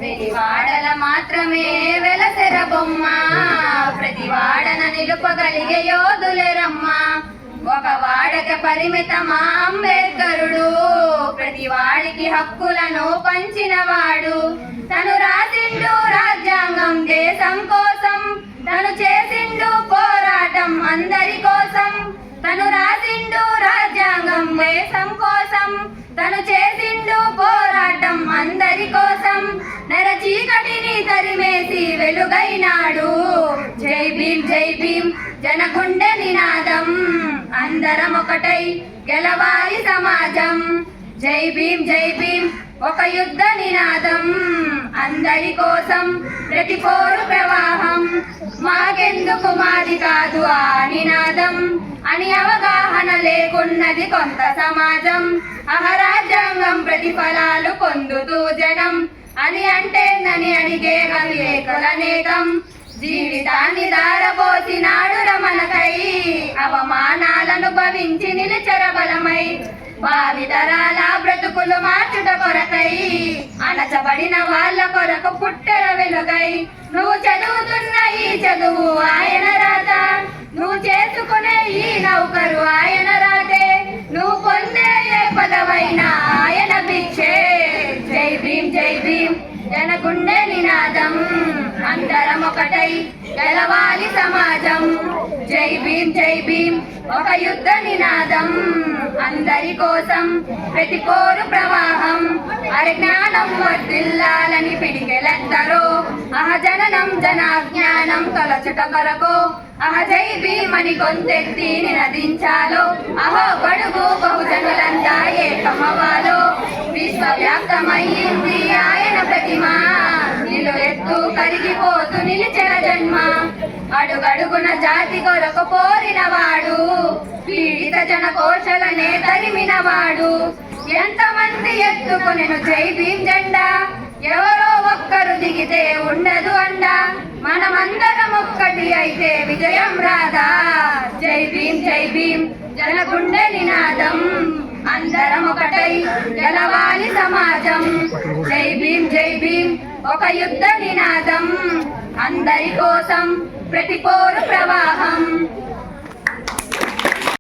వెలివాడల మాత్రమే వెలసెర బొమ్మ, ప్రతి వాడన నిలుపగలిగే యోధులెరమ్మ. ఒక వాడక పరిమితమా అంబేద్కరుడు, ప్రతి వాడికి హక్కులను పంచినవాడు. తను రాసిండు రాజ్యాంగం దేశం కోసం, తను చేసిండు పోరాటం అందరి కోసం. తను రాసిండు రాజ్యాంగం దేశం కోసం, తను చేసిండు పోరాటం అందరి కోసం. నర చీకటిని తరిమేసి వెలుగైనాడు. జై భీమ్ జై భీమ్ జనగుండె నినాదం, అందరం ఒకటై గెలవాలి సమాజం. జై భీమ్ జై భీమ్ ఒక యుద్ధ నినాదం, అందరి కోసం ప్రతి పోరు ప్రవాహం. మాకెందుకు మాది కాదు ఆ నినాదం అని అవగాహన లేకున్నది కొంత సమాజం. రాజ్యాంగం ప్రతిఫలాలు పొందుతూ జనం అని అంటేందని అడిగే వివేకులనేకం. జీవితాన్ని దారబోసినాడు రమణకై, అవమానాలను భవించి నిలిచరబలమై. భావితరాల బ్రతుకులు మార్చుట కొరకై, అణచబడిన వాళ్ళ కొరకు పుట్టెర వెలుగై. నువ్వు చదువుతున్న ఈ చదువు ఆయన రాత, నువ్వు చేసుకునే ఈ నౌకరు ఆయన రాతే, నువ్వు పొందే ఏ పదవైనా ఆయన భిక్షే. జై భీమ్ జై భీమ్ జనగుండె నినాదం, అందరం ఒకటై గెలవాలి సమాజం. జై భీమ్ జై భీమ్ ఒక యుద్ధ నినాదం, అందరి కోసం ప్రతి పోరు ప్రవాహం. అజ్ఞానం వర్ధిల్లాలని పిడికెలెత్తరో, జననం జనాజ్ఞానం తొలచుట కొరకు. జై భీమ్ అని గొంతెత్తి నినదించాలో, బడుగు బహుజనులంతా ఏకమవ్వాలో. విశ్వవ్యాప్తమయ్యింది ఆయన ప్రతిమ, నిలువెత్తు కరిగిపోతూ నిలిచెర జన్మ. అడుగడుగున జాతి కొరకు పోరినవాడు, పీడిత జన కోశలనే తరిమినవాడు. ఎంతమంది ఎత్తుకునెను జై భీమ్ జెండా, ఎవరో ఒక్కరు దిగితే ఉండదు అండ. మనమందరం ఒక్కటి అయితే విజయం రాదా. జై భీమ్ జై భీమ్ జనగుండె నినాదం, అందరం ఒకటై గెలవాలి సమాజం. జై భీమ్ జై భీమ్ ఒక యుద్ధ నినాదం, అందరి కోసం ప్రతి పోరు ప్రవాహం.